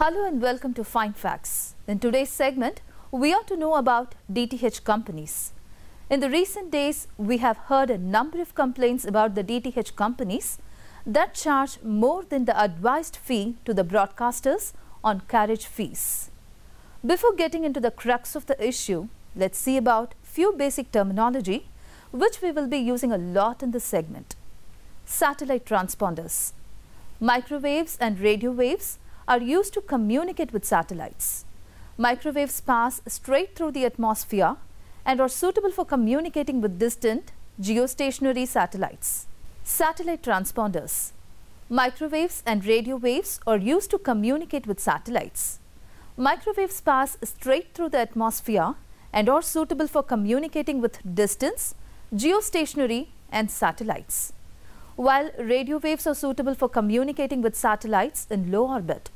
Hello and welcome to FindFacts. In today's segment, we are to know about DTH companies. In the recent days, we have heard a number of complaints about the DTH companies that charge more than the advised fee to the broadcasters on carriage fees. Before getting into the crux of the issue, let's see about few basic terminology which we will be using a lot in this segment. Satellite transponders. Microwaves and radio waves are used to communicate with satellites. Microwaves pass straight through the atmosphere and are suitable for communicating with distant geostationary satellites. Satellite transponders. Microwaves and radio waves are used to communicate with satellites. Microwaves pass straight through the atmosphere and are suitable for communicating with distance, geostationary and satellites, while radio waves are suitable for communicating with satellites in low orbit.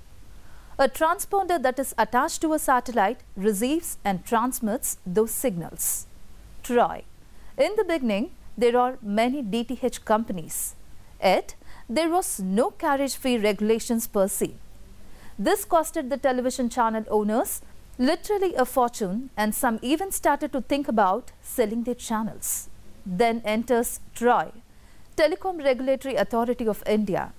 A transponder that is attached to a satellite receives and transmits those signals. TROY. In the beginning, there are many DTH companies, yet there was no carriage fee regulations per se. This costed the television channel owners literally a fortune, and some even started to think about selling their channels. Then enters TROY, Telecom Regulatory Authority of India.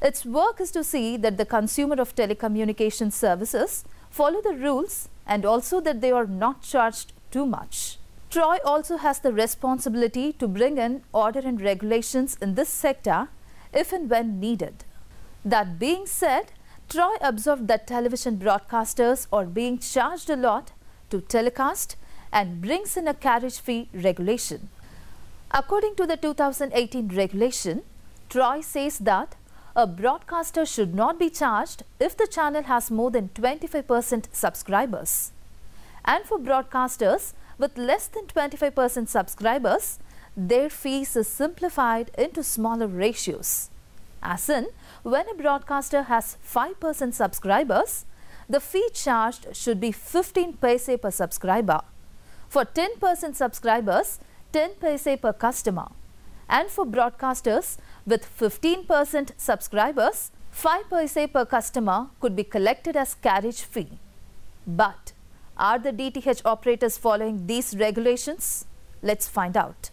Its work is to see that the consumer of telecommunication services follow the rules and also that they are not charged too much. TROY also has the responsibility to bring in order and regulations in this sector if and when needed. That being said, TROY observed that television broadcasters are being charged a lot to telecast and brings in a carriage fee regulation. According to the 2018 regulation, TROY says that a broadcaster should not be charged if the channel has more than 25% subscribers. And for broadcasters with less than 25% subscribers, their fees is simplified into smaller ratios. As in, when a broadcaster has 5% subscribers, the fee charged should be 15 paise per subscriber. For 10% subscribers, 10 paise per customer. And for broadcasters with 15% subscribers, 5 paise per customer could be collected as carriage fee. But are the DTH operators following these regulations? Let's find out.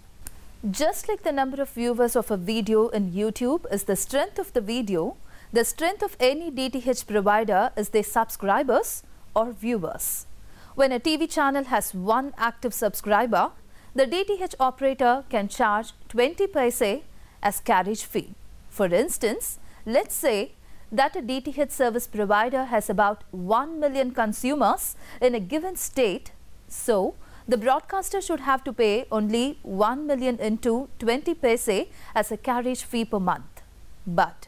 Just like the number of viewers of a video in YouTube is the strength of the video, the strength of any DTH provider is their subscribers or viewers. When a TV channel has one active subscriber, the DTH operator can charge 20 paise as carriage fee. For instance, let's say that a DTH service provider has about 1 million consumers in a given state, so the broadcaster should have to pay only 1 million into 20 paise as a carriage fee per month. But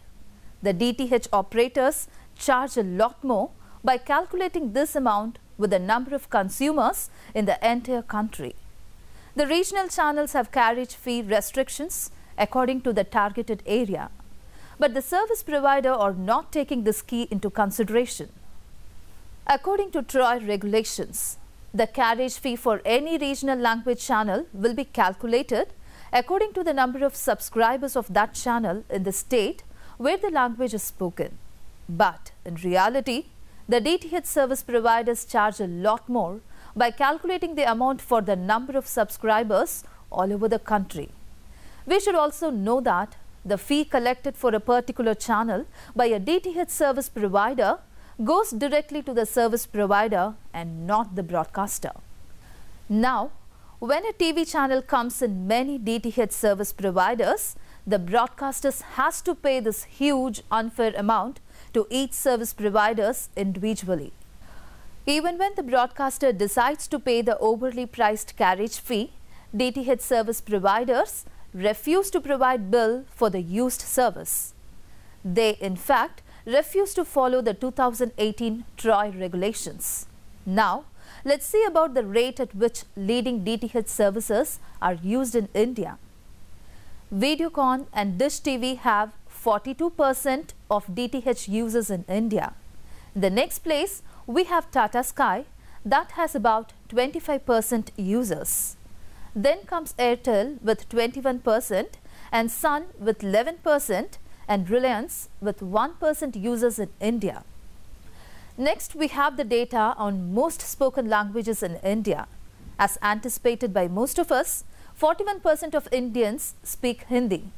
the DTH operators charge a lot more by calculating this amount with the number of consumers in the entire country. The regional channels have carriage fee restrictions according to the targeted area, but the service provider are not taking this key into consideration. According to TROY regulations, the carriage fee for any regional language channel will be calculated according to the number of subscribers of that channel in the state where the language is spoken. But in reality, the DTH service providers charge a lot more by calculating the amount for the number of subscribers all over the country. We should also know that the fee collected for a particular channel by a DTH service provider goes directly to the service provider and not the broadcaster. Now, when a TV channel comes in many DTH service providers, the broadcasters has to pay this huge unfair amount to each service providers individually. Even when the broadcaster decides to pay the overly priced carriage fee, DTH service providers refuse to provide bill for the used service. They, in fact, refuse to follow the 2018 TROY regulations. Now, let's see about the rate at which leading DTH services are used in India. Videocon and Dish TV have 42% of DTH users in India. In the next place, we have Tata Sky that has about 25% users. Then comes Airtel with 21% and Sun with 11% and Reliance with 1% users in India. Next, we have the data on most spoken languages in India. As anticipated by most of us, 41% of Indians speak Hindi.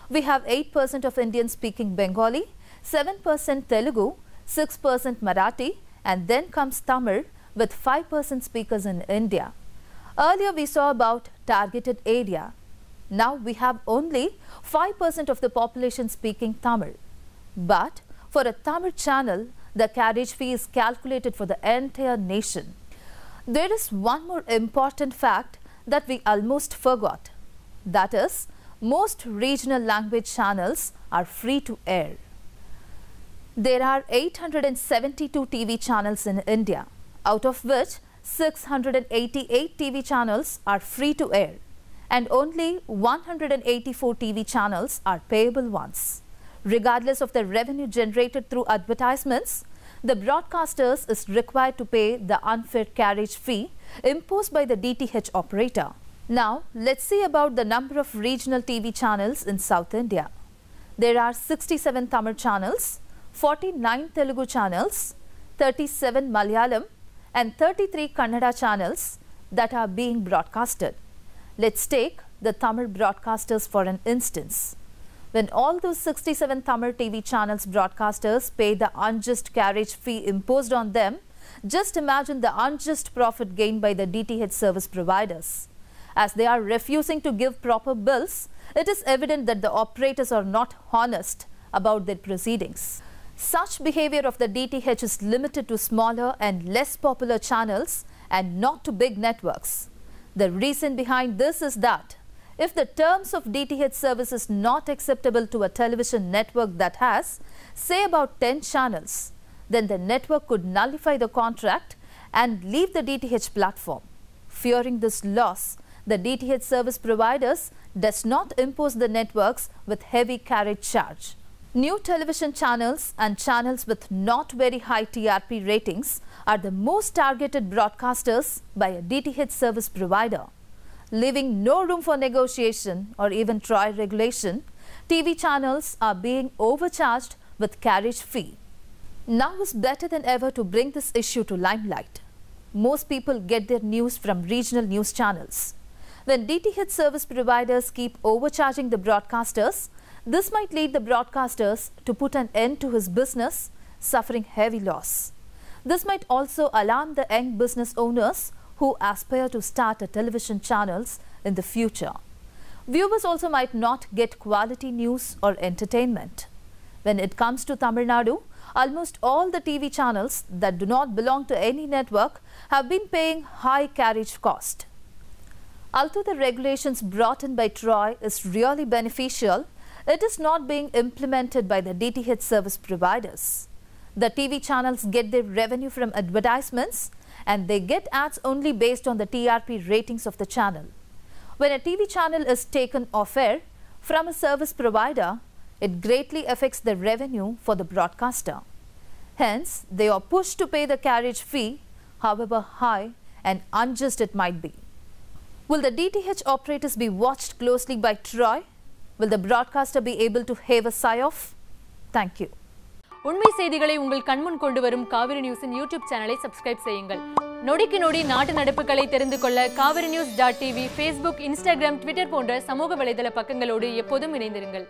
We have 8% of Indians speaking Bengali, 7% Telugu, 6% Marathi, and then comes Tamil with 5% speakers in India. Earlier we saw about targeted area. Now we have only 5% of the population speaking Tamil. But for a Tamil channel, the carriage fee is calculated for the entire nation. There is one more important fact that we almost forgot. That is, most regional language channels are free to air. There are 872 TV channels in India, out of which 688 TV channels are free to air, and only 184 TV channels are payable ones. Regardless of the revenue generated through advertisements, the broadcasters is required to pay the unfair carriage fee imposed by the DTH operator. Now, let's see about the number of regional TV channels in South India. There are 67 Tamil channels, 49 Telugu channels, 37 Malayalam, and 33 Kannada channels that are being broadcasted. Let's take the Tamil broadcasters for an instance. When all those 67 Tamil TV channels broadcasters pay the unjust carriage fee imposed on them, just imagine the unjust profit gained by the DTH service providers. As they are refusing to give proper bills, it is evident that the operators are not honest about their proceedings. Such behavior of the DTH is limited to smaller and less popular channels and not to big networks. The reason behind this is that if the terms of DTH service is not acceptable to a television network that has, say, about 10 channels, then the network could nullify the contract and leave the DTH platform. Fearing this loss, the DTH service providers does not impose the networks with heavy carriage charge. New television channels and channels with not very high TRP ratings are the most targeted broadcasters by a DTH service provider. Leaving no room for negotiation or even trial regulation, TV channels are being overcharged with carriage fee. Now is better than ever to bring this issue to limelight. Most people get their news from regional news channels. When DTH service providers keep overcharging the broadcasters, this might lead the broadcasters to put an end to his business, suffering heavy loss. This might also alarm the young business owners who aspire to start a television channels in the future. Viewers also might not get quality news or entertainment. When it comes to Tamil Nadu, almost all the TV channels that do not belong to any network have been paying high carriage cost. Although the regulations brought in by TROY is really beneficial, it is not being implemented by the DTH service providers. The TV channels get their revenue from advertisements and they get ads only based on the TRP ratings of the channel. When a TV channel is taken off air from a service provider, it greatly affects the revenue for the broadcaster. Hence, they are pushed to pay the carriage fee, however high and unjust it might be. Will the DTH operators be watched closely by TROY? Will the broadcaster be able to have a sigh-off? Thank you. உண்மை செய்திகளை உங்கள் கண்முன் கொண்டு வரும் Kaveri நியூஸின் YouTube சேனலை subscribe செய்யுங்கள். நொடிக்கு நொடி நாட்டு நடப்புகளை தெரிந்து கொள்ள kaaverinews.tv, Facebook, Instagram, Twitter போன்ற சமூக வலைதள பக்கங்களோடு எப்போதும் இணைந்திருங்கள்.